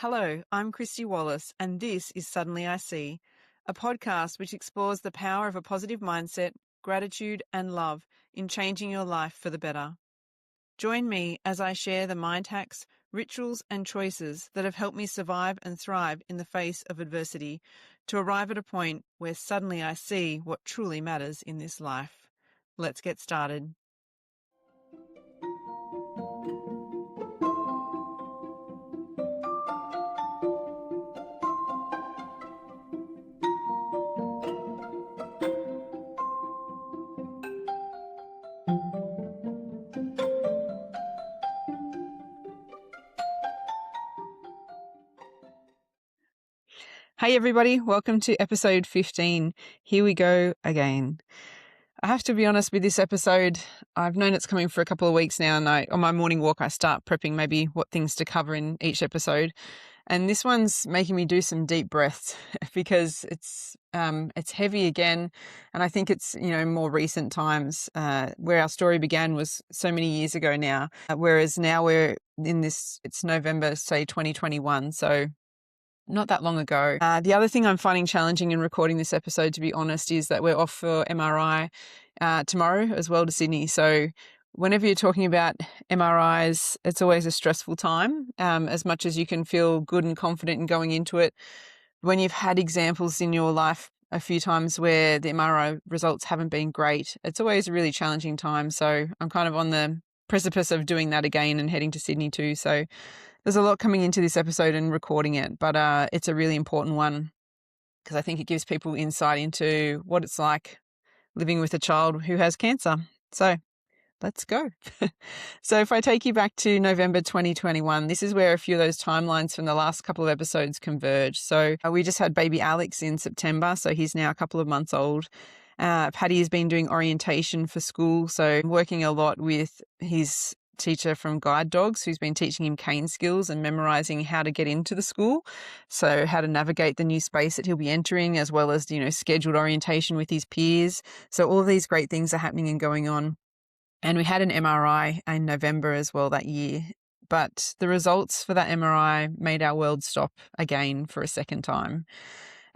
Hello, I'm Kristy Wallace, and this is Suddenly I See, a podcast which explores the power of a positive mindset, gratitude, and love in changing your life for the better. Join me as I share the mind hacks, rituals, and choices that have helped me survive and thrive in the face of adversity to arrive at a point where suddenly I see what truly matters in this life. Let's get started. Hey everybody, welcome to episode 15. Here we go again. I have to be honest with this episode. I've known it's coming for a couple of weeks now, and on my morning walk I start prepping maybe what things to cover in each episode. And this one's making me do some deep breaths because it's heavy again, and I think it's more recent times where our story began was so many years ago now, whereas now we're in this. It's November, say 2021, so not that long ago. The other thing I'm finding challenging in recording this episode, to be honest, is that we're off for MRI tomorrow as well to Sydney. So whenever you're talking about MRIs, it's always a stressful time, as much as you can feel good and confident in going into it. When you've had examples in your life a few times where the MRI results haven't been great, it's always a really challenging time. So I'm kind of on the precipice of doing that again and heading to Sydney too. So there's a lot coming into this episode and recording it, but it's a really important one because I think it gives people insight into what it's like living with a child who has cancer. So let's go. So if I take you back to November 2021, this is where a few of those timelines from the last couple of episodes converge. So we just had baby Alex in September, so he's now a couple of months old. Paddy has been doing orientation for school, so working a lot with his teacher from Guide Dogs, who's been teaching him cane skills and memorizing how to get into the school. So how to navigate the new space that he'll be entering, as well as, scheduled orientation with his peers. So all of these great things are happening and going on. And we had an MRI in November as well that year. But the results for that MRI made our world stop again for a second time.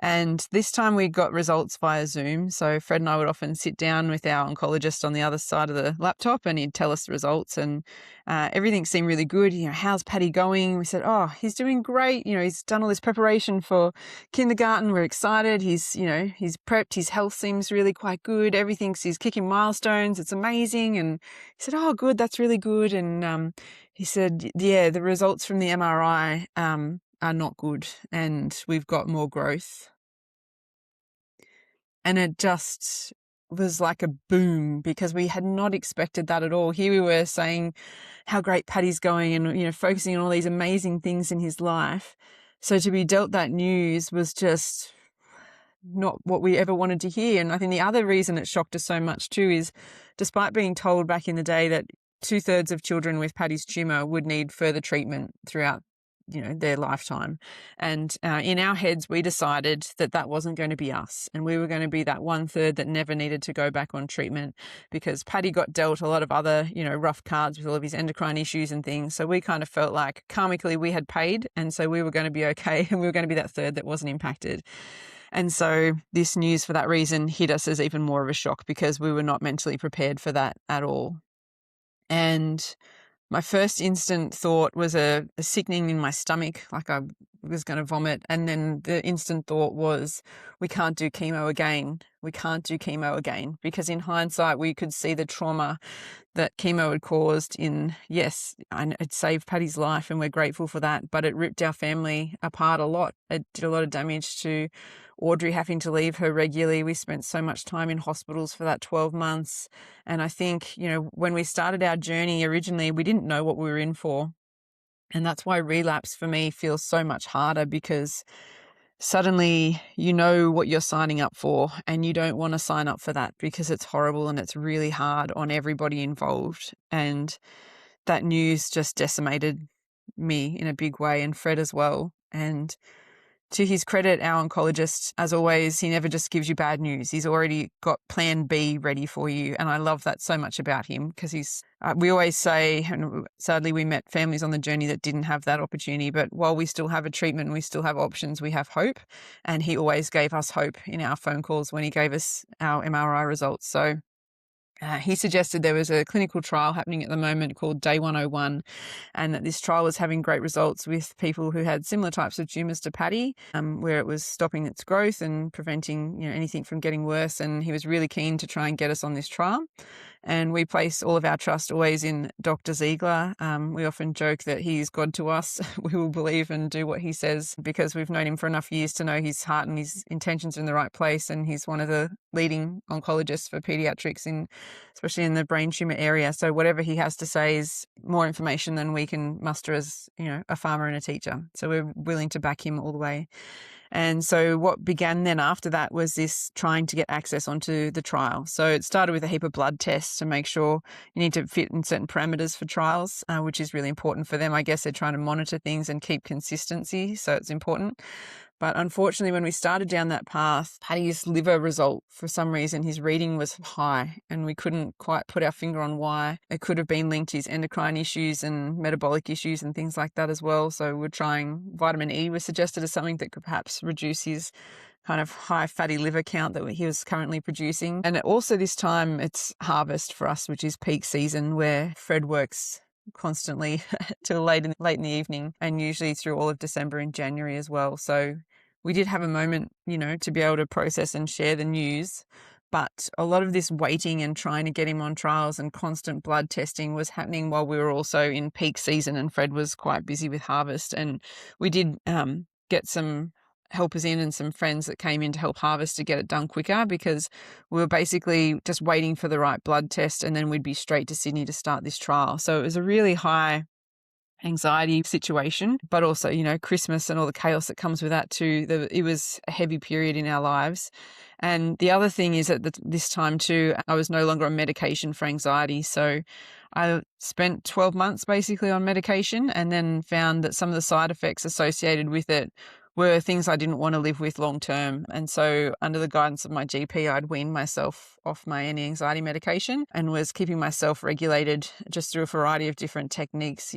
And this time we got results via Zoom. So Fred and I would often sit down with our oncologist on the other side of the laptop and he'd tell us the results, and everything seemed really good. How's Paddy going? We said, oh, he's doing great. He's done all this preparation for kindergarten. We're excited. He's prepped. His health seems really quite good. He's kicking milestones. It's amazing. And he said, oh, good. That's really good. And he said, yeah, the results from the MRI are not good and we've got more growth. And it just was like a boom because we had not expected that at all. Here we were saying how great Paddy's going and, focusing on all these amazing things in his life. So to be dealt that news was just not what we ever wanted to hear. And I think the other reason it shocked us so much too is despite being told back in the day that 2/3 of children with Paddy's tumour would need further treatment throughout their lifetime. And in our heads, we decided that wasn't going to be us. And we were going to be that 1/3 that never needed to go back on treatment because Paddy got dealt a lot of other, rough cards with all of his endocrine issues and things. So we kind of felt like karmically we had paid. And so we were going to be okay. And we were going to be that third that wasn't impacted. And so this news for that reason hit us as even more of a shock because we were not mentally prepared for that at all. And my first instant thought was a sickening in my stomach, like I was going to vomit. And then the instant thought was, we can't do chemo again. We can't do chemo again. Because in hindsight, we could see the trauma that chemo had caused yes, it saved Paddy's life and we're grateful for that, but it ripped our family apart a lot. It did a lot of damage to Audrey having to leave her regularly. We spent so much time in hospitals for that 12 months. And I think, when we started our journey originally, we didn't know what we were in for. And that's why relapse for me feels so much harder because suddenly you know what you're signing up for and you don't want to sign up for that because it's horrible and it's really hard on everybody involved. And that news just decimated me in a big way and Fred as well. And to his credit, our oncologist, as always, he never just gives you bad news. He's already got plan B ready for you. And I love that so much about him, because we always say, and sadly we met families on the journey that didn't have that opportunity, but while we still have a treatment, we still have options, we have hope. And he always gave us hope in our phone calls when he gave us our MRI results. So he suggested there was a clinical trial happening at the moment called Day 101, and that this trial was having great results with people who had similar types of tumours to Patty, where it was stopping its growth and preventing anything from getting worse. And he was really keen to try and get us on this trial. And we place all of our trust always in Dr. Ziegler. We often joke that he is God to us. We will believe and do what he says, because we've known him for enough years to know his heart and his intentions are in the right place. And he's one of the leading oncologists for pediatrics, especially in the brain tumour area. So whatever he has to say is more information than we can muster as, a farmer and a teacher. So we're willing to back him all the way. And so what began then after that was this trying to get access onto the trial. So it started with a heap of blood tests to make sure you need to fit in certain parameters for trials, which is really important for them. I guess they're trying to monitor things and keep consistency, so it's important. But unfortunately, when we started down that path, Paddy's liver result, for some reason, his reading was high, and we couldn't quite put our finger on why. It could have been linked to his endocrine issues and metabolic issues and things like that as well. So we're trying vitamin E was suggested as something that could perhaps reduce his kind of high fatty liver count that he was currently producing. And also this time it's harvest for us, which is peak season, where Fred works constantly till late in the evening, and usually through all of December and January as well. So we did have a moment, to be able to process and share the news. But a lot of this waiting and trying to get him on trials and constant blood testing was happening while we were also in peak season, and Fred was quite busy with harvest. And we did get some helpers in and some friends that came in to help harvest to get it done quicker, because we were basically just waiting for the right blood test, and then we'd be straight to Sydney to start this trial. So it was a really high anxiety situation, but also, Christmas and all the chaos that comes with that too. It was a heavy period in our lives. And the other thing is that this time too, I was no longer on medication for anxiety. So I spent 12 months basically on medication, and then found that some of the side effects associated with it were things I didn't want to live with long term. And so under the guidance of my GP, I'd weaned myself off my anti-anxiety medication and was keeping myself regulated just through a variety of different techniques,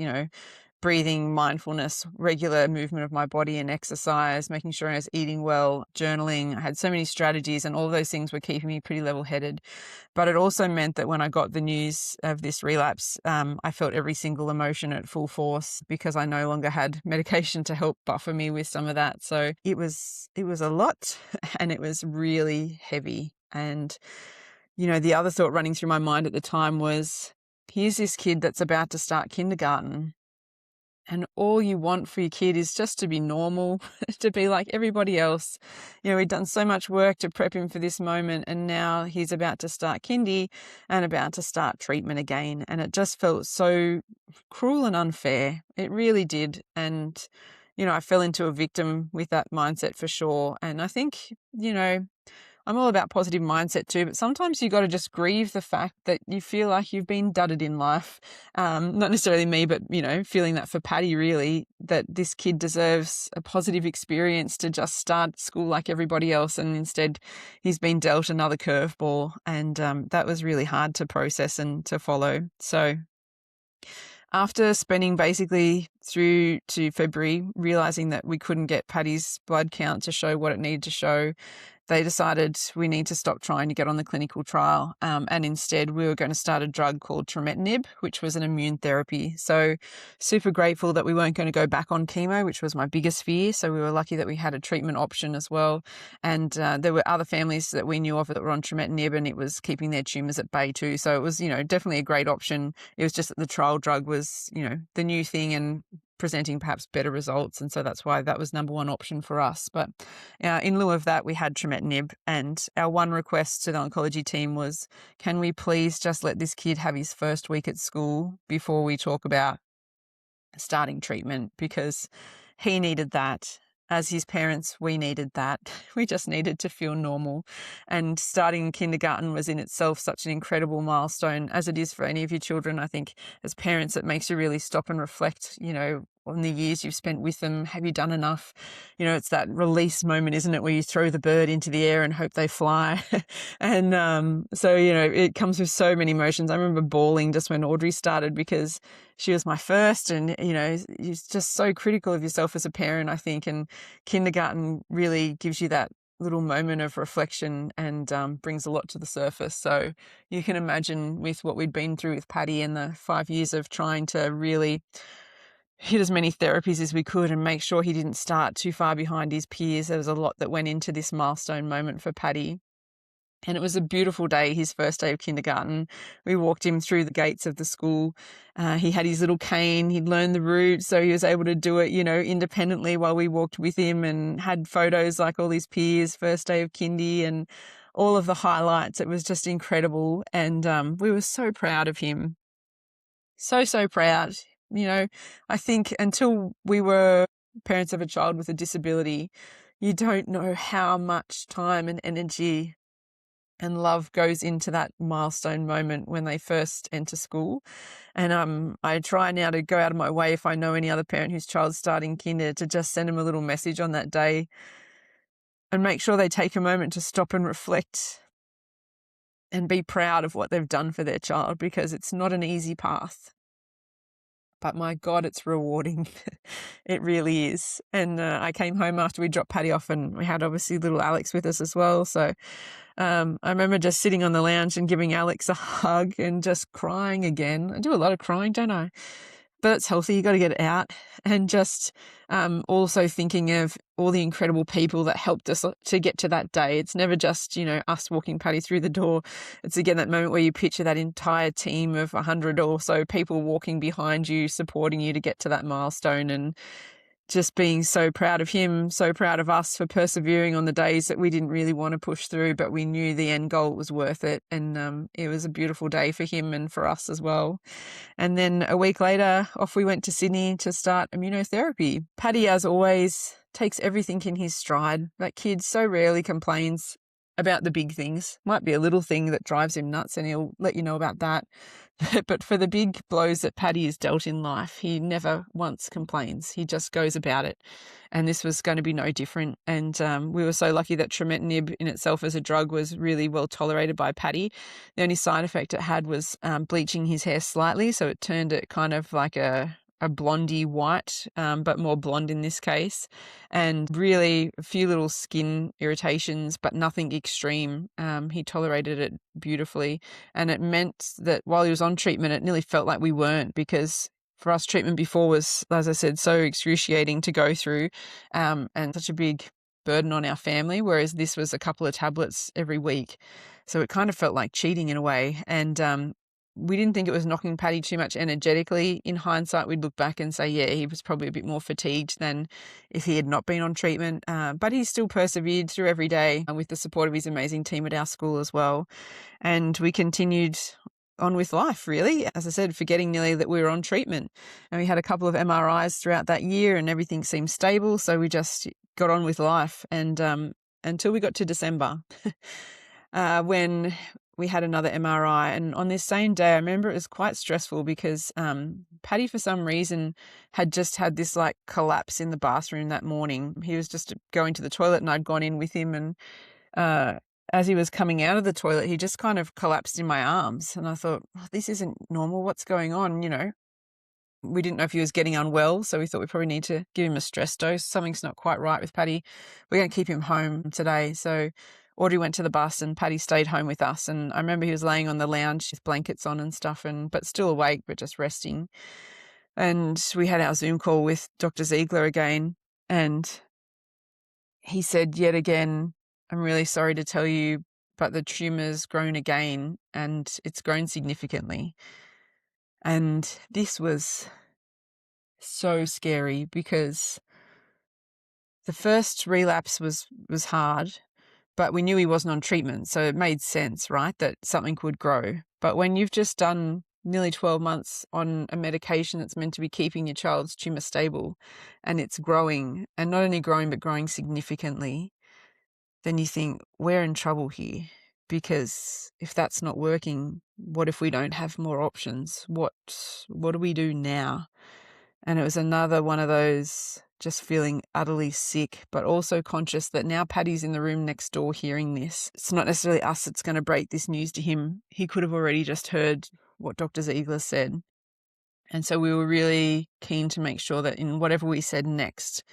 breathing, mindfulness, regular movement of my body and exercise, making sure I was eating well, journaling. I had so many strategies, and all of those things were keeping me pretty level-headed. But it also meant that when I got the news of this relapse, I felt every single emotion at full force, because I no longer had medication to help buffer me with some of that. So it was a lot, and it was really heavy. And, the other thought running through my mind at the time was, here's this kid that's about to start kindergarten, and all you want for your kid is just to be normal, to be like everybody else. We'd done so much work to prep him for this moment, and now he's about to start kindy and about to start treatment again. And it just felt so cruel and unfair. It really did. And, I fell into a victim with that mindset for sure. And I think, I'm all about positive mindset too, but sometimes you got to just grieve the fact that you feel like you've been dudded in life. Not necessarily me, but, feeling that for Patty, really, that this kid deserves a positive experience to just start school like everybody else. And instead he's been dealt another curveball. And that was really hard to process and to follow. So after spending basically through to February, realizing that we couldn't get Patty's blood count to show what it needed to show, they decided we need to stop trying to get on the clinical trial. And instead we were going to start a drug called trametinib, which was an immune therapy. So super grateful that we weren't going to go back on chemo, which was my biggest fear. So we were lucky that we had a treatment option as well. And there were other families that we knew of that were on trametinib, and it was keeping their tumours at bay too. So it was, definitely a great option. It was just that the trial drug was, the new thing and presenting perhaps better results. And so that's why that was number one option for us. But in lieu of that, we had trametinib, and our one request to the oncology team was, can we please just let this kid have his first week at school before we talk about starting treatment, because he needed that. As his parents, we needed that. We just needed to feel normal. And starting kindergarten was in itself such an incredible milestone, as it is for any of your children. I think as parents, it makes you really stop and reflect, on the years you've spent with them? Have you done enough? You know, it's that release moment, isn't it, where you throw the bird into the air and hope they fly. And so, you know, it comes with so many emotions. I remember bawling just when Audrey started because she was my first, and, you know, you're just so critical of yourself as a parent, I think, and kindergarten really gives you that little moment of reflection and brings a lot to the surface. So you can imagine with what we'd been through with Paddy and the 5 years of trying to really hit as many therapies as we could and make sure he didn't start too far behind his peers. There was a lot that went into this milestone moment for Paddy. And it was a beautiful day, his first day of kindergarten. We walked him through the gates of the school. He had his little cane. He'd learned the route, so he was able to do it, you know, independently while we walked with him, and had photos like all his peers, first day of kindy, and all of the highlights. It was just incredible. And we were so proud of him. So proud. You know, I think until we were parents of a child with a disability, you don't know how much time and energy and love goes into that milestone moment when they first enter school. And I try now to go out of my way, if I know any other parent whose child's starting kinder, to just send them a little message on that day and make sure they take a moment to stop and reflect and be proud of what they've done for their child, because it's not an easy path. But my God, it's rewarding. It really is. And I came home after we dropped Paddy off, and we had obviously little Alex with us as well. So I remember just sitting on the lounge and giving Alex a hug and just crying again. I do a lot of crying, don't I? But it's healthy. You got to get it out. And just also thinking of all the incredible people that helped us to get to that day. It's never just, you know, us walking Paddy through the door. It's again that moment where you picture that entire team of 100 or so people walking behind you, supporting you to get to that milestone, and just being so proud of him, so proud of us for persevering on the days that we didn't really want to push through, but we knew the end goal was worth it. And it was a beautiful day for him and for us as well. And then a week later, off we went to Sydney to start immunotherapy. Paddy, as always, takes everything in his stride. That kid so rarely complains about the big things. Might be a little thing that drives him nuts, and he'll let you know about that. But for the big blows that Paddy has dealt in life, he never once complains. He just goes about it. And this was going to be no different. And we were so lucky that trametinib in itself as a drug was really well tolerated by Paddy. The only side effect it had was bleaching his hair slightly. So it turned it kind of like a blondie white, but more blonde in this case, and really a few little skin irritations, but nothing extreme. He tolerated it beautifully, and it meant that while he was on treatment, it nearly felt like we weren't, because for us, treatment before was, as I said, so excruciating to go through, and such a big burden on our family, whereas this was a couple of tablets every week. So it kind of felt like cheating in a way. And we didn't think it was knocking Paddy too much energetically. In hindsight, we'd look back and say, yeah, he was probably a bit more fatigued than if he had not been on treatment. But he still persevered through every day with the support of his amazing team at our school as well. And we continued on with life, really. As I said, forgetting nearly that we were on treatment. And we had a couple of MRIs throughout that year and everything seemed stable. So we just got on with life. And until we got to December, when we had another MRI. And on this same day, I remember it was quite stressful because Paddy, for some reason, had just had this like collapse in the bathroom that morning. He was just going to the toilet and I'd gone in with him, and as he was coming out of the toilet, he just kind of collapsed in my arms. And I thought, oh, this isn't normal. What's going on? You know, we didn't know if he was getting unwell, so we thought we probably need to give him a stress dose. Something's not quite right with Paddy. We're going to keep him home today. So Audrey went to the bus and Paddy stayed home with us. And I remember he was laying on the lounge with blankets on and stuff, but still awake, but just resting. And we had our Zoom call with Dr. Ziegler again. And he said, yet again, I'm really sorry to tell you, but the tumour's grown again, and it's grown significantly. And this was so scary because the first relapse was hard, but we knew he wasn't on treatment, so it made sense, right, that something could grow. But when you've just done nearly 12 months on a medication that's meant to be keeping your child's tumour stable, and it's growing, and not only growing, but growing significantly, then you think, we're in trouble here. Because if that's not working, what if we don't have more options? What do we do now? And it was another one of those just feeling utterly sick, but also conscious that now Paddy's in the room next door hearing this. It's not necessarily us that's going to break this news to him. He could have already just heard what Dr. Ziegler said. And so we were really keen to make sure that in whatever we said next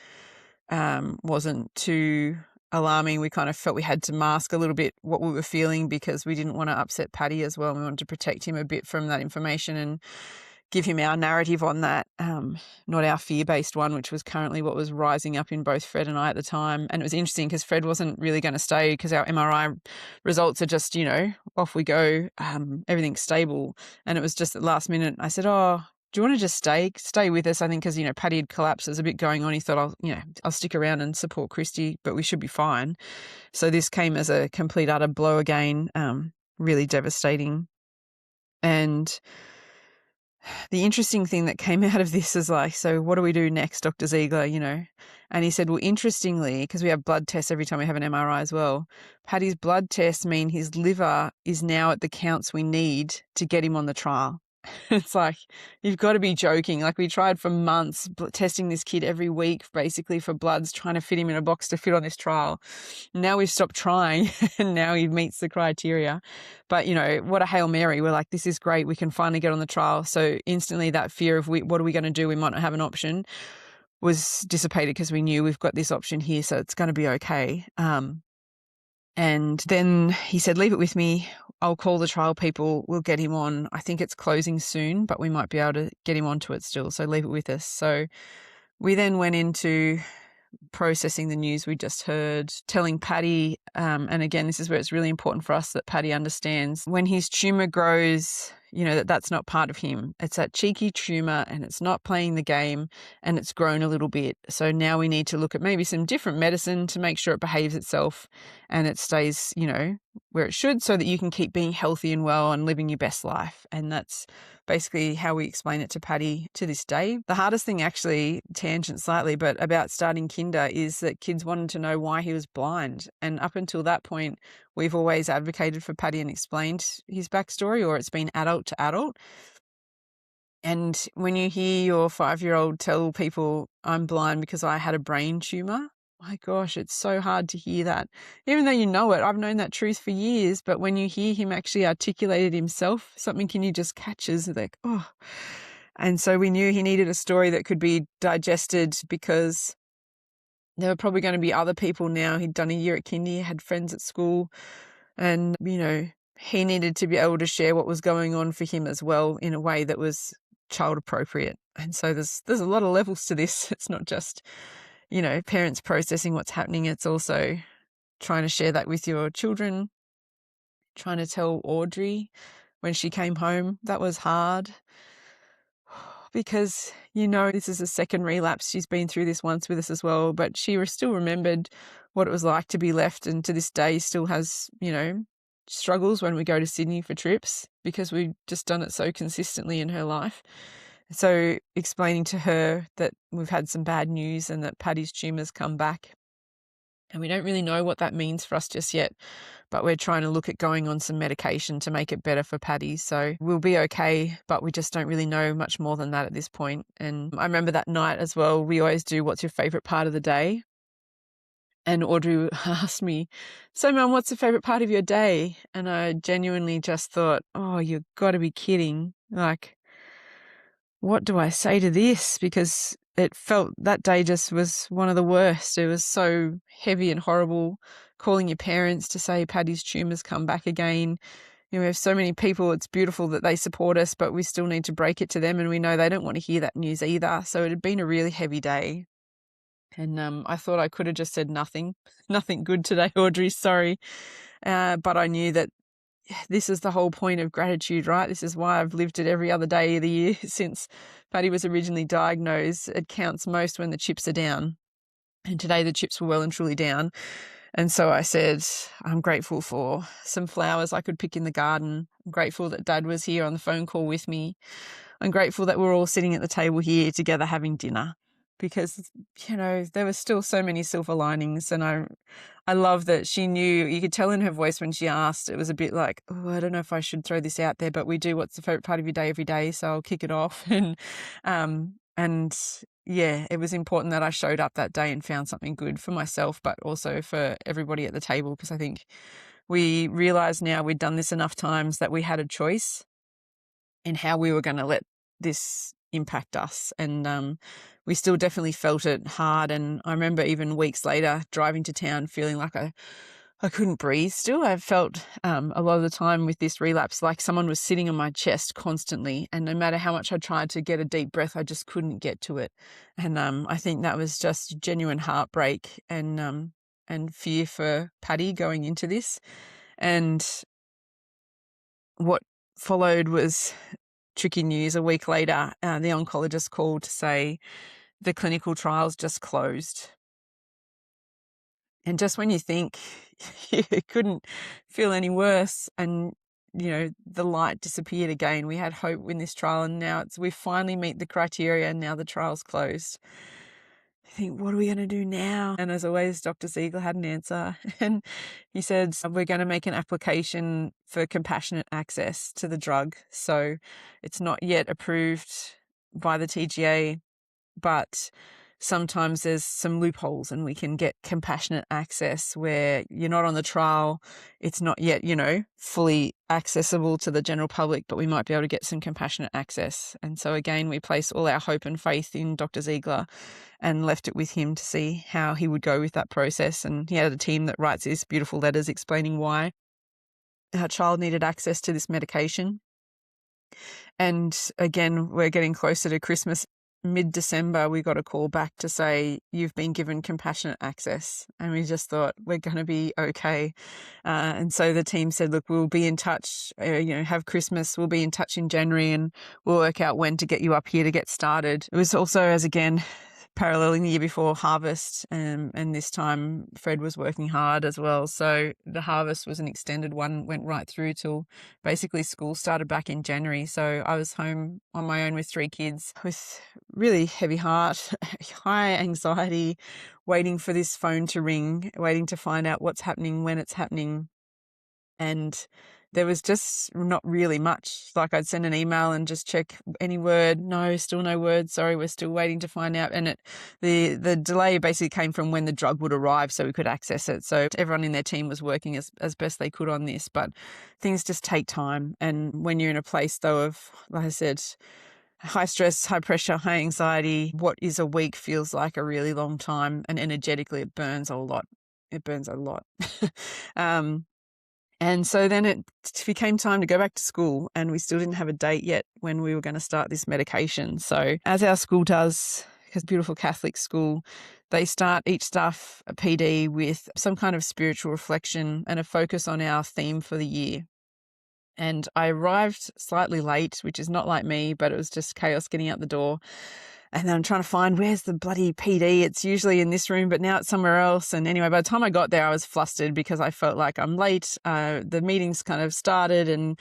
wasn't too alarming. We kind of felt we had to mask a little bit what we were feeling because we didn't want to upset Paddy as well. We wanted to protect him a bit from that information and give him our narrative on that, not our fear-based one, which was currently what was rising up in both Fred and I at the time. And it was interesting because Fred wasn't really going to stay because our MRI results are just, off we go, everything's stable. And it was just at the last minute, I said, oh, do you want to just stay with us? I think because, Paddy had collapsed, there's a bit going on. He thought, I'll stick around and support Kristy, but we should be fine. So this came as a complete utter blow again, really devastating. And the interesting thing that came out of this is like, so what do we do next, Dr. Ziegler, And he said, well, interestingly, because we have blood tests every time we have an MRI as well, Paddy's blood tests mean his liver is now at the counts we need to get him on the trial. It's like, you've got to be joking. Like, we tried for months testing this kid every week, basically for bloods, trying to fit him in a box to fit on this trial. Now we've stopped trying and now he meets the criteria. But, what a Hail Mary. We're like, this is great. We can finally get on the trial. So instantly that fear of what are we going to do? We might not have an option was dissipated because we knew we've got this option here. So it's going to be okay. And then he said, leave it with me. I'll call the trial people. We'll get him on. I think it's closing soon, but we might be able to get him onto it still. So leave it with us. So we then went into processing the news we just heard, telling Paddy, and again, this is where it's really important for us that Paddy understands when his tumour grows, that's not part of him. It's that cheeky tumour and it's not playing the game and it's grown a little bit. So now we need to look at maybe some different medicine to make sure it behaves itself and it stays, where it should so that you can keep being healthy and well and living your best life. And that's basically how we explain it to Paddy to this day. The hardest thing, actually, tangent slightly, but about starting kinder is that kids wanted to know why he was blind. And up until that point, we've always advocated for Paddy and explained his backstory, or it's been adult to adult. And when you hear your 5-year-old tell people, I'm blind because I had a brain tumour, my gosh, it's so hard to hear that. Even though you know it, I've known that truth for years, but when you hear him actually articulate it himself, something in you just catches, like, oh. And so we knew he needed a story that could be digested because there were probably going to be other people now. He'd done a year at kindy, had friends at school, and, he needed to be able to share what was going on for him as well in a way that was child appropriate. And so there's a lot of levels to this. It's not just parents processing what's happening. It's also trying to share that with your children, trying to tell Audrey when she came home. That was hard because, this is a second relapse. She's been through this once with us as well, but she still remembered what it was like to be left, and to this day still has, struggles when we go to Sydney for trips because we've just done it so consistently in her life. So explaining to her that we've had some bad news and that Paddy's tumour's come back. And we don't really know what that means for us just yet, but we're trying to look at going on some medication to make it better for Paddy. So we'll be okay, but we just don't really know much more than that at this point. And I remember that night as well, we always do, what's your favourite part of the day? And Audrey asked me, so Mum, what's the favourite part of your day? And I genuinely just thought, oh, you've got to be kidding. Like, what do I say to this? Because it felt that day just was one of the worst. It was so heavy and horrible, calling your parents to say Paddy's tumour's come back again. We have so many people. It's beautiful that they support us, but we still need to break it to them. And we know they don't want to hear that news either. So it had been a really heavy day. And I thought I could have just said nothing good today, Audrey, sorry. But I knew that this is the whole point of gratitude, right? This is why I've lived it every other day of the year since Paddy was originally diagnosed. It counts most when the chips are down. And today the chips were well and truly down. And so I said, I'm grateful for some flowers I could pick in the garden. I'm grateful that Dad was here on the phone call with me. I'm grateful that we're all sitting at the table here together having dinner. Because, there were still so many silver linings. And I love that she knew, you could tell in her voice when she asked, it was a bit like, oh, I don't know if I should throw this out there, but we do what's the favourite part of your day every day, so I'll kick it off. And And yeah, it was important that I showed up that day and found something good for myself, but also for everybody at the table, because I think we realized now we'd done this enough times that we had a choice in how we were going to let this impact us. And we still definitely felt it hard. And I remember even weeks later driving to town feeling like I couldn't breathe still. I felt a lot of the time with this relapse like someone was sitting on my chest constantly, and no matter how much I tried to get a deep breath, I just couldn't get to it. And I think that was just genuine heartbreak and fear for Paddy going into this. And what followed was tricky news. A week later, the oncologist called to say the clinical trials just closed. And just when you think you couldn't feel any worse, and the light disappeared again. We had hope in this trial, and now we finally meet the criteria, and now the trial's closed. I think, what are we going to do now? And as always, Dr. Ziegler had an answer, and he said, we're going to make an application for compassionate access to the drug. So it's not yet approved by the TGA, but sometimes there's some loopholes and we can get compassionate access where you're not on the trial. It's not yet, fully accessible to the general public, but we might be able to get some compassionate access. And so again, we place all our hope and faith in Dr. Ziegler and left it with him to see how he would go with that process. And he had a team that writes these beautiful letters explaining why our child needed access to this medication. And again, we're getting closer to Christmas. Mid-December, we got a call back to say, you've been given compassionate access. And we just thought, we're going to be okay. And so the team said, look, we'll be in touch, have Christmas. We'll be in touch in January and we'll work out when to get you up here to get started. It was also, as again, paralleling the year before harvest, and this time Fred was working hard as well. So the harvest was an extended one, went right through till basically school started back in January. So I was home on my own with 3 kids with really heavy heart, high anxiety, waiting for this phone to ring, waiting to find out what's happening, when it's happening. And there was just not really much. Like, I'd send an email and just check any word. No, still no word. Sorry, we're still waiting to find out. And the delay basically came from when the drug would arrive so we could access it. So everyone in their team was working as best they could on this, but things just take time. And when you're in a place though of, like I said, high stress, high pressure, high anxiety, what is a week feels like a really long time, and energetically it burns a lot. It burns a lot. And so then it became time to go back to school, and we still didn't have a date yet when we were going to start this medication. So as our school does, because beautiful Catholic school, they start each staff PD with some kind of spiritual reflection and a focus on our theme for the year. And I arrived slightly late, which is not like me, but it was just chaos getting out the door. And then I'm trying to find, where's the bloody PD? It's usually in this room, but now it's somewhere else. And anyway, by the time I got there, I was flustered because I felt like I'm late. The meeting's kind of started and,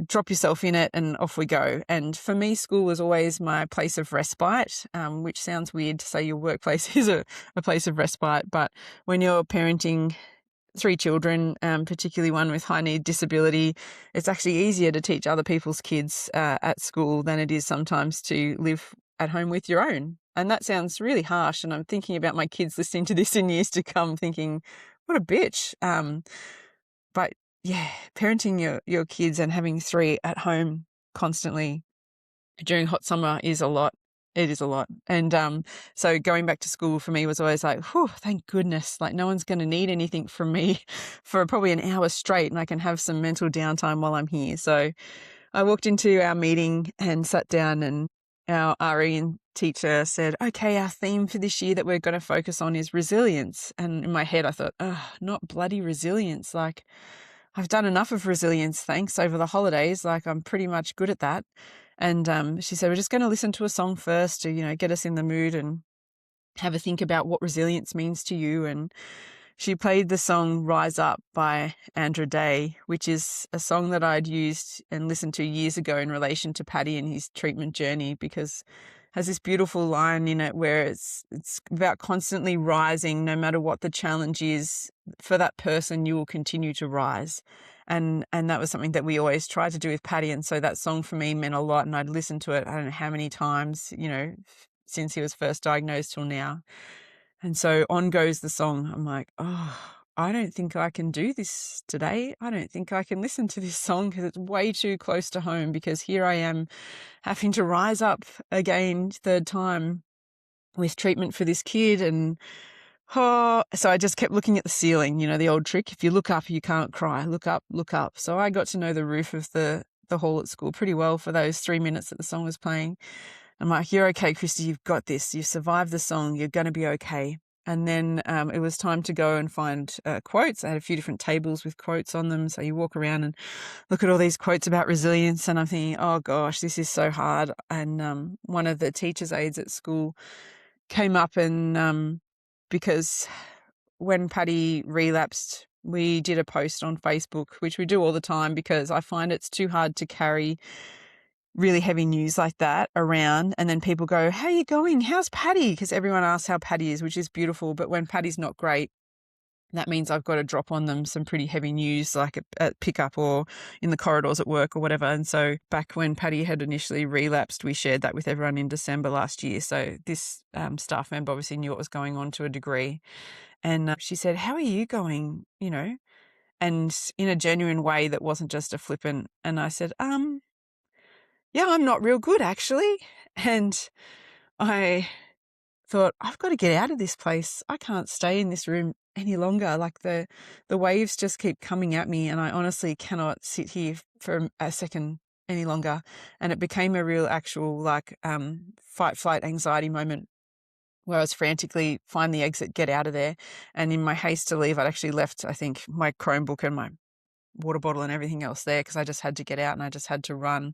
drop yourself in it and off we go. And for me, school was always my place of respite, which sounds weird to say your workplace is a place of respite. But when you're parenting 3 children, particularly one with high need disability, it's actually easier to teach other people's kids at school than it is sometimes to live at home with your own. And that sounds really harsh. And I'm thinking about my kids listening to this in years to come thinking, what a bitch. But yeah, parenting your kids and having 3 at home constantly during hot summer is a lot. It is a lot. And so going back to school for me was always like, whew, thank goodness. Like, no one's going to need anything from me for probably an hour straight, and I can have some mental downtime while I'm here. So I walked into our meeting and sat down, and our RE and teacher said, okay, our theme for this year that we're going to focus on is resilience. And in my head, I thought, not bloody resilience. Like, I've done enough of resilience, thanks, over the holidays. Like, I'm pretty much good at that. And she said, we're just going to listen to a song first to, get us in the mood and have a think about what resilience means to you. And she played the song Rise Up by Andra Day, which is a song that I'd used and listened to years ago in relation to Paddy and his treatment journey, because it has this beautiful line in it where it's about constantly rising no matter what the challenge is. For that person, you will continue to rise. And that was something that we always tried to do with Paddy. And so that song for me meant a lot. And I'd listened to it, I don't know how many times, since he was first diagnosed till now. And so on goes the song. I'm like, oh, I don't think I can do this today. I don't think I can listen to this song because it's way too close to home, because here I am having to rise up again, third time, with treatment for this kid. And so I just kept looking at the ceiling, the old trick. If you look up, you can't cry. Look up, look up. So I got to know the roof of the hall at school pretty well for those 3 minutes that the song was playing. I'm like, you're okay, Kristy, you've got this. You survived the song. You're going to be okay. And then it was time to go and find quotes. I had a few different tables with quotes on them. So you walk around and look at all these quotes about resilience. And I'm thinking, oh gosh, this is so hard. And one of the teacher's aides at school came up and because when Paddy relapsed, we did a post on Facebook, which we do all the time because I find it's too hard to carry really heavy news like that around. And then people go, how are you going? How's Paddy? Because everyone asks how Paddy is, which is beautiful. But when Paddy's not great, that means I've got to drop on them some pretty heavy news, like at pickup or in the corridors at work or whatever. And so back when Paddy had initially relapsed, we shared that with everyone in December last year. So this staff member obviously knew what was going on to a degree. And she said, how are you going? And in a genuine way that wasn't just a flippant. And I said, yeah, I'm not real good actually. And I thought, I've got to get out of this place. I can't stay in this room any longer. Like the waves just keep coming at me, and I honestly cannot sit here for a second any longer. And it became a real actual fight, flight, anxiety moment where I was frantically find the exit, get out of there. And in my haste to leave, I'd actually left, I think, my Chromebook and my water bottle and everything else there because I just had to get out and I just had to run.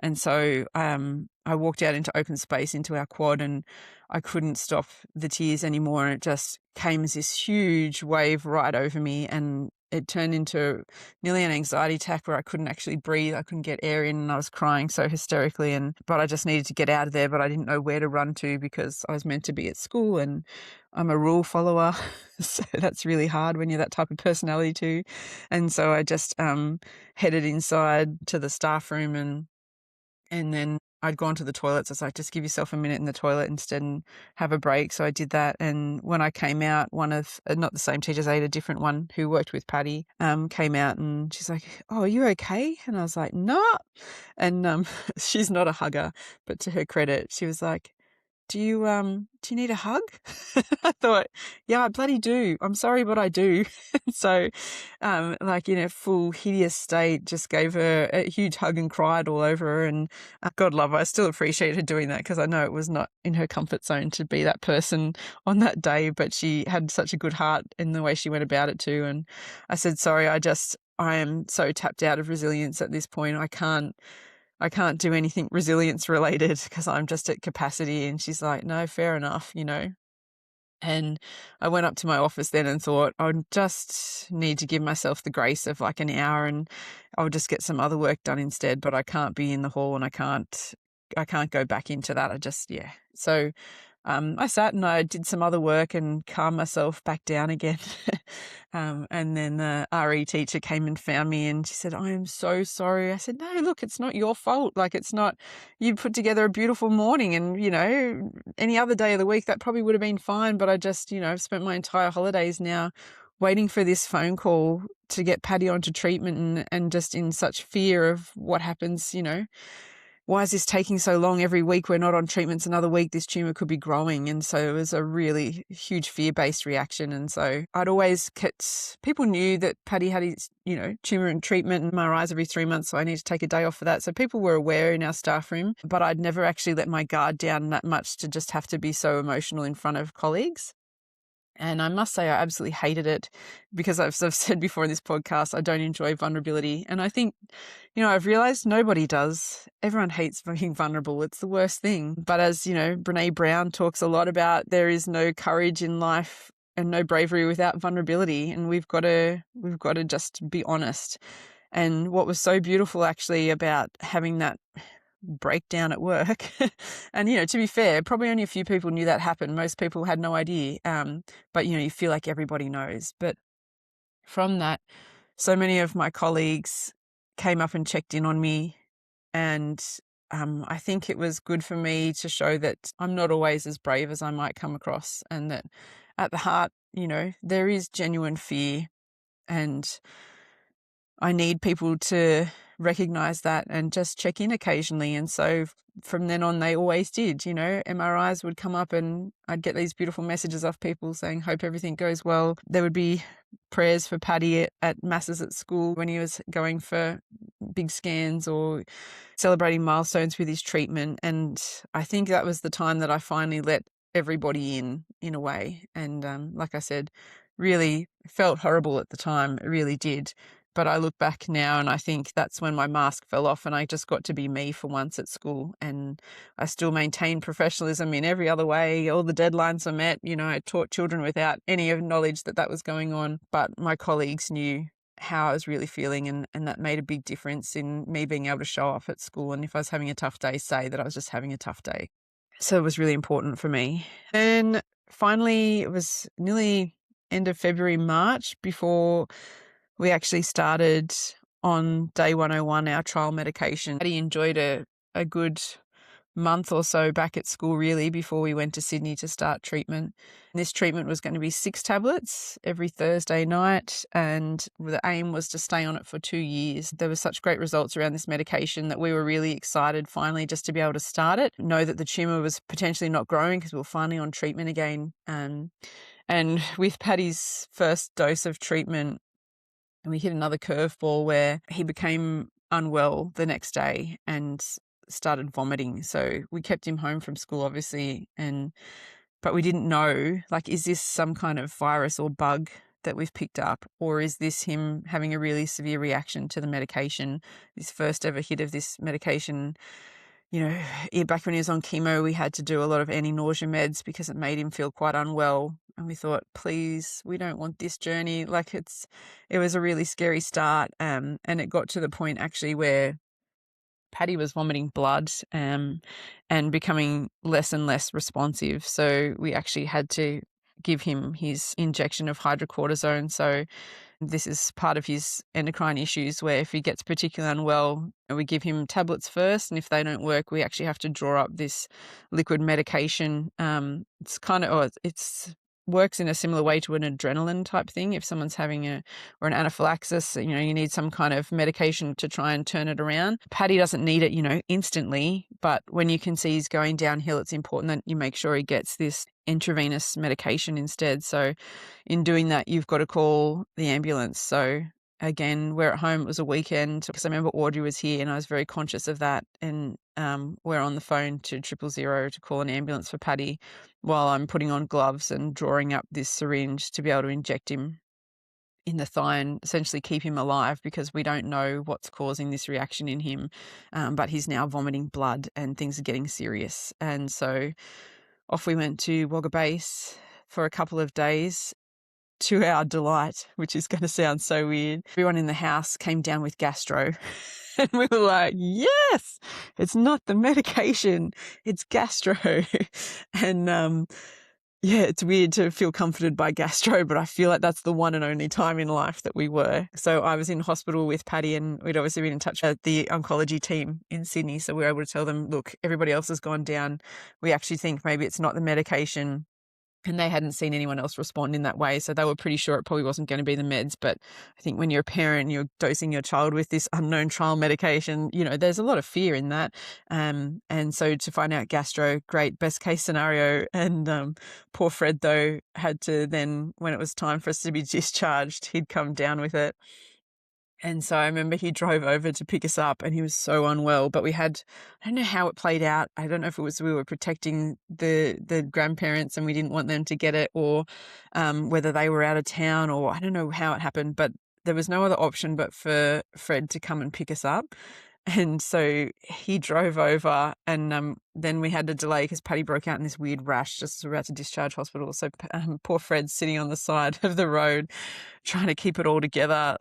And so I walked out into open space into our quad, and I couldn't stop the tears anymore. And it just came as this huge wave right over me, and it turned into nearly an anxiety attack where I couldn't actually breathe. I couldn't get air in, and I was crying so hysterically. But I just needed to get out of there, but I didn't know where to run to because I was meant to be at school and I'm a rule follower. So that's really hard when you're that type of personality too. And so I just headed inside to the staff room, and then I'd gone to the toilet. So I was like, just give yourself a minute in the toilet instead and have a break. So I did that. And when I came out, one of, not the same teacher's aide, a different one who worked with Paddy, came out and she's like, oh, are you okay? And I was like, no. And she's not a hugger, but to her credit, she was like, do you need a hug? I thought, yeah, I bloody do. I'm sorry, but I do. So, in a full hideous state, just gave her a huge hug and cried all over her. And God love her, I still appreciate her doing that because I know it was not in her comfort zone to be that person on that day, but she had such a good heart in the way she went about it too. And I said, sorry, I am so tapped out of resilience at this point. I can't do anything resilience related because I'm just at capacity. And she's like, no, fair enough, And I went up to my office then and thought, I just need to give myself the grace of like an hour and I'll just get some other work done instead. But I can't be in the hall and I can't go back into that. So I sat and I did some other work and calmed myself back down again. And then the RE teacher came and found me and she said, I am so sorry. I said, no, look, it's not your fault. Like, it's not, you put together a beautiful morning and, any other day of the week that probably would have been fine. But I just, I've spent my entire holidays now waiting for this phone call to get Paddy onto treatment and just in such fear of what happens, why is this taking so long? Every week we're not on treatments, another week this tumour could be growing. And so it was a really huge fear-based reaction. And so I'd always people knew that Paddy had his, tumour and treatment and MRIs every 3 months, so I need to take a day off for that. So people were aware in our staff room, but I'd never actually let my guard down that much to just have to be so emotional in front of colleagues. And I must say I absolutely hated it because I've said before in this podcast, I don't enjoy vulnerability. And I think, I've realized nobody does. Everyone hates being vulnerable. It's the worst thing. But as, Brene Brown talks a lot about, there is no courage in life and no bravery without vulnerability. And we've got to just be honest. And what was so beautiful actually about having that breakdown at work and to be fair, probably only a few people knew that happened. Most people had no idea, but you feel like everybody knows. But from that, so many of my colleagues came up and checked in on me, and I think it was good for me to show that I'm not always as brave as I might come across, and that at the heart, there is genuine fear, and I need people to recognize that and just check in occasionally. And so from then on, they always did. MRIs would come up and I'd get these beautiful messages off people saying, hope everything goes well. There would be prayers for Paddy at masses at school when he was going for big scans or celebrating milestones with his treatment. And I think that was the time that I finally let everybody in a way. And like I said, really felt horrible at the time. It really did. But I look back now and I think that's when my mask fell off and I just got to be me for once at school. And I still maintained professionalism in every other way. All the deadlines were met. I taught children without any knowledge that was going on. But my colleagues knew how I was really feeling, and that made a big difference in me being able to show up at school. And if I was having a tough day, say that I was just having a tough day. So it was really important for me. And finally, it was nearly end of February, March before we actually started on day 101 our trial medication. He enjoyed a good month or so back at school, really, before we went to Sydney to start treatment. And this treatment was going to be 6 tablets every Thursday night, and the aim was to stay on it for 2 years. There were such great results around this medication that we were really excited finally just to be able to start it, know that the tumour was potentially not growing because we were finally on treatment again. And with Paddy's first dose of treatment, we hit another curveball where he became unwell the next day and started vomiting. So we kept him home from school, obviously, but we didn't know, is this some kind of virus or bug that we've picked up, or is this him having a really severe reaction to the medication? His first ever hit of this medication. Back when he was on chemo, we had to do a lot of anti-nausea meds because it made him feel quite unwell. And we thought, please, we don't want this journey. It was a really scary start. And it got to the point actually where Paddy was vomiting blood and becoming less and less responsive. So we actually had to give him his injection of hydrocortisone. So this is part of his endocrine issues where if he gets particularly unwell, we give him tablets first, and if they don't work, we actually have to draw up this liquid medication. It's works in a similar way to an adrenaline type thing. If someone's having an anaphylaxis, you need some kind of medication to try and turn it around. Paddy doesn't need it, instantly, but when you can see he's going downhill, it's important that you make sure he gets this intravenous medication instead. So in doing that, you've got to call the ambulance. So again, we're at home. It was a weekend because I remember Audrey was here and I was very conscious of that. And we're on the phone to 000 to call an ambulance for Paddy while I'm putting on gloves and drawing up this syringe to be able to inject him in the thigh and essentially keep him alive, because we don't know what's causing this reaction in him. But he's now vomiting blood and things are getting serious. And so off we went to Wagga Base for a couple of days, to our delight, which is going to sound so weird. Everyone in the house came down with gastro. And we were like, yes, it's not the medication, it's gastro. And it's weird to feel comforted by gastro, but I feel like that's the one and only time in life that we were. So I was in hospital with Paddy and we'd obviously been in touch with the oncology team in Sydney. So we were able to tell them, look, everybody else has gone down. We actually think maybe it's not the medication. And they hadn't seen anyone else respond in that way. So they were pretty sure it probably wasn't going to be the meds. But I think when you're a parent and you're dosing your child with this unknown trial medication, there's a lot of fear in that. And so to find out gastro, great, best case scenario. And poor Fred, though, had to then, when it was time for us to be discharged, he'd come down with it. And so I remember he drove over to pick us up and he was so unwell, but I don't know how it played out. I don't know if it was we were protecting the grandparents and we didn't want them to get it, or whether they were out of town, or I don't know how it happened, but there was no other option but for Fred to come and pick us up. And so he drove over and then we had to delay because Paddy broke out in this weird rash just as we were about to discharge hospital. So poor Fred's sitting on the side of the road trying to keep it all together,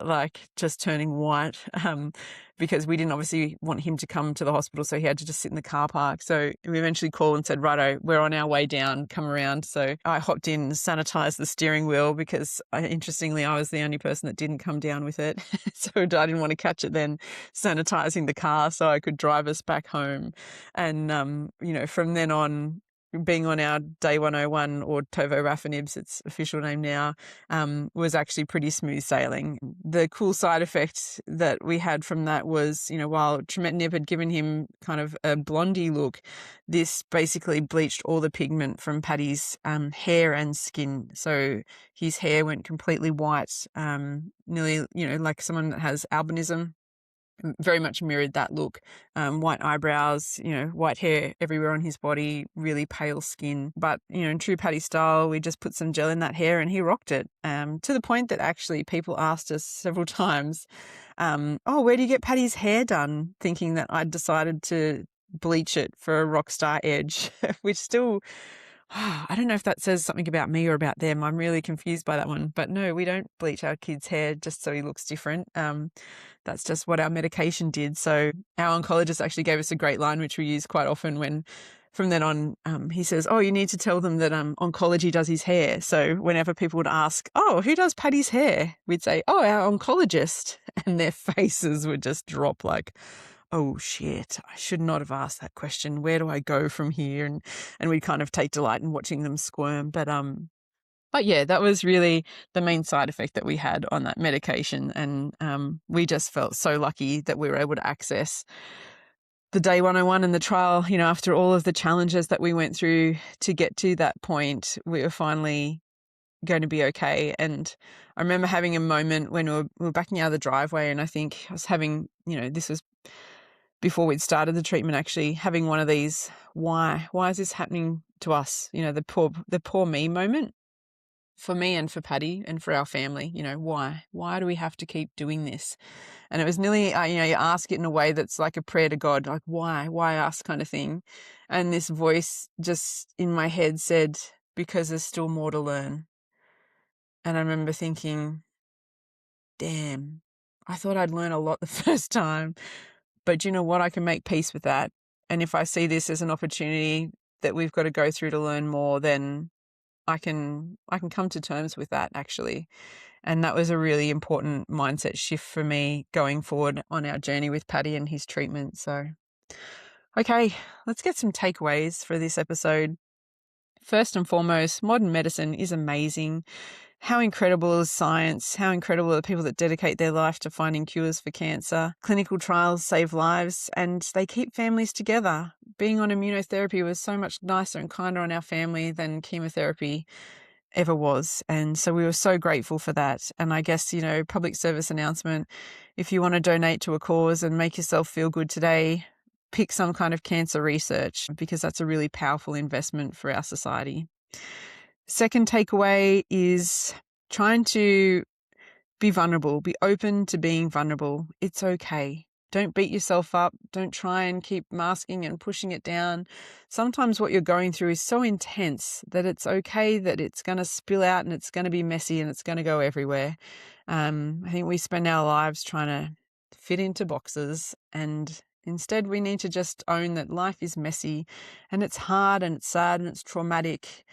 just turning white. because we didn't obviously want him to come to the hospital, so he had to just sit in the car park. So we eventually called and said, righto, we're on our way down, come around. So I hopped in and sanitized the steering wheel because interestingly, I was the only person that didn't come down with it. So I didn't want to catch it then, sanitizing the car so I could drive us back home. And, from then on, being on our day 101, or tovorafenib's, its official name now, was actually pretty smooth sailing. The cool side effect that we had from that was, while trametinib had given him kind of a blondie look, this basically bleached all the pigment from Paddy's hair and skin. So his hair went completely white, nearly, like someone that has albinism. Very much mirrored that look. White eyebrows, white hair everywhere on his body, really pale skin. But, in true Paddy style, we just put some gel in that hair and he rocked it. To the point that actually people asked us several times, where do you get Paddy's hair done? Thinking that I'd decided to bleach it for a rock star edge, which still... I don't know if that says something about me or about them. I'm really confused by that one. But no, we don't bleach our kid's hair just so he looks different. That's just what our medication did. So our oncologist actually gave us a great line, which we use quite often when, from then on, he says, you need to tell them that oncology does his hair. So whenever people would ask, who does Paddy's hair? We'd say, our oncologist. And their faces would just drop like, oh shit, I should not have asked that question. Where do I go from here? And we kind of take delight in watching them squirm. But yeah, that was really the main side effect that we had on that medication. And we just felt so lucky that we were able to access the day 101 and the trial, after all of the challenges that we went through to get to that point, we were finally going to be okay. And I remember having a moment when we were backing out of the driveway, and I think I was having, this was before we'd started the treatment, actually having one of these, why is this happening to us? The poor me moment for me and for Paddy and for our family. Why do we have to keep doing this? And it was nearly, you ask it in a way that's like a prayer to God, like why us kind of thing. And this voice just in my head said, because there's still more to learn. And I remember thinking, damn, I thought I'd learn a lot the first time. But you know what? I can make peace with that. And if I see this as an opportunity that we've got to go through to learn more, then I can come to terms with that, actually. And that was a really important mindset shift for me going forward on our journey with Paddy and his treatment. So, okay, let's get some takeaways for this episode. First and foremost, modern medicine is amazing. How incredible is science? How incredible are the people that dedicate their life to finding cures for cancer? Clinical trials save lives and they keep families together. Being on immunotherapy was so much nicer and kinder on our family than chemotherapy ever was. And so we were so grateful for that. And I guess, public service announcement, if you want to donate to a cause and make yourself feel good today, pick some kind of cancer research, because that's a really powerful investment for our society. Second takeaway is trying to be vulnerable, be open to being vulnerable. It's okay. Don't beat yourself up. Don't try and keep masking and pushing it down. Sometimes what you're going through is so intense that it's okay that it's going to spill out and it's going to be messy and it's going to go everywhere. I think we spend our lives trying to fit into boxes, and instead we need to just own that life is messy and it's hard and it's sad and it's traumatic.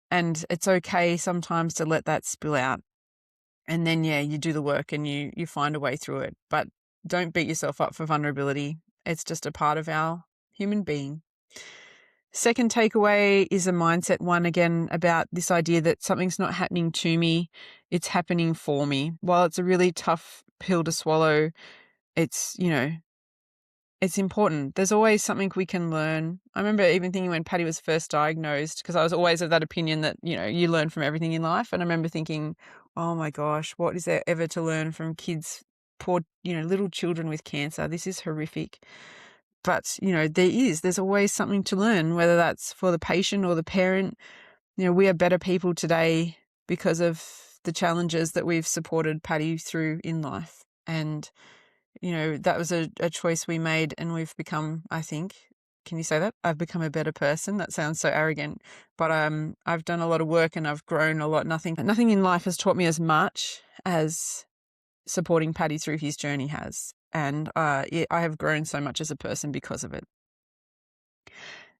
And it's okay sometimes to let that spill out. And then, you do the work and you find a way through it. But don't beat yourself up for vulnerability. It's just a part of our human being. Second takeaway is a mindset one, again, about this idea that something's not happening to me, it's happening for me. While it's a really tough pill to swallow, it's, it's important. There's always something we can learn. I remember even thinking when Paddy was first diagnosed, because I was always of that opinion that, you learn from everything in life. And I remember thinking, oh my gosh, what is there ever to learn from kids, poor, little children with cancer? This is horrific. But, there's always something to learn, whether that's for the patient or the parent. We are better people today because of the challenges that we've supported Paddy through in life. And that was a choice we made, and we've become, I think, can you say that? I've become a better person. That sounds so arrogant, but I've done a lot of work and I've grown a lot. Nothing in life has taught me as much as supporting Paddy through his journey has. And I have grown so much as a person because of it.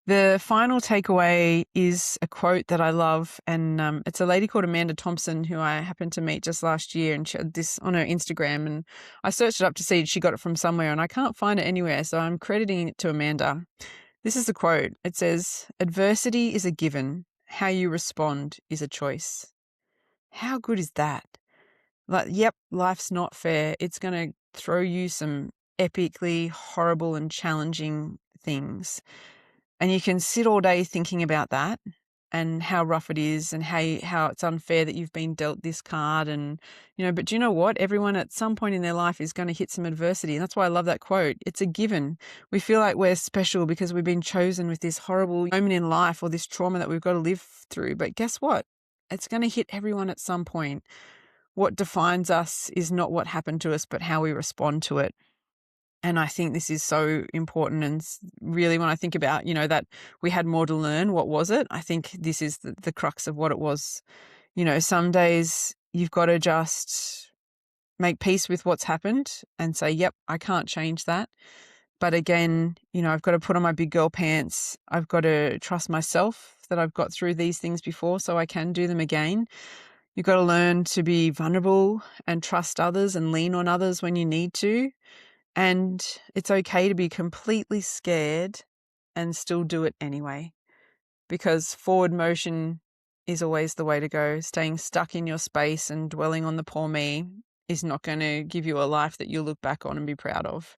The final takeaway is a quote that I love, and it's a lady called Amanda Thompson who I happened to meet just last year, and she had this on her Instagram, and I searched it up to see if she got it from somewhere, and I can't find it anywhere, so I'm crediting it to Amanda. This is the quote. It says, "Adversity is a given. How you respond is a choice." How good is that? Like, yep, life's not fair. It's going to throw you some epically horrible and challenging things. And you can sit all day thinking about that and how rough it is and how it's unfair that you've been dealt this card. And, but do you know what? Everyone at some point in their life is going to hit some adversity. And that's why I love that quote. It's a given. We feel like we're special because we've been chosen with this horrible moment in life or this trauma that we've got to live through. But guess what? It's going to hit everyone at some point. What defines us is not what happened to us, but how we respond to it. And I think this is so important. And really, when I think about, that we had more to learn, what was it? I think this is the crux of what it was. Some days you've got to just make peace with what's happened and say, yep, I can't change that. But again, I've got to put on my big girl pants. I've got to trust myself that I've got through these things before so I can do them again. You've got to learn to be vulnerable and trust others and lean on others when you need to. And it's okay to be completely scared and still do it anyway, because forward motion is always the way to go. Staying stuck in your space and dwelling on the poor me is not going to give you a life that you'll look back on and be proud of.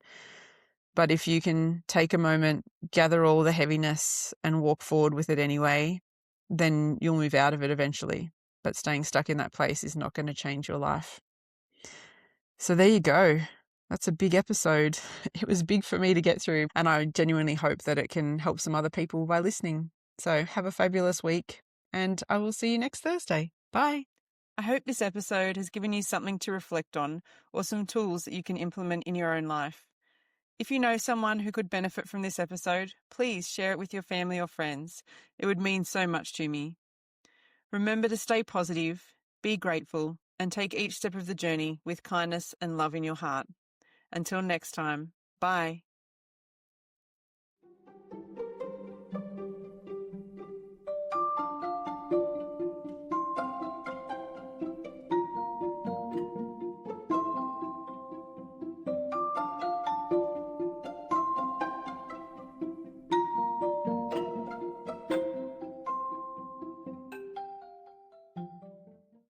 But if you can take a moment, gather all the heaviness and walk forward with it anyway, then you'll move out of it eventually. But staying stuck in that place is not going to change your life. So there you go. That's a big episode. It was big for me to get through, and I genuinely hope that it can help some other people by listening. So have a fabulous week, and I will see you next Thursday. Bye. I hope this episode has given you something to reflect on or some tools that you can implement in your own life. If you know someone who could benefit from this episode, please share it with your family or friends. It would mean so much to me. Remember to stay positive, be grateful, and take each step of the journey with kindness and love in your heart. Until next time, bye.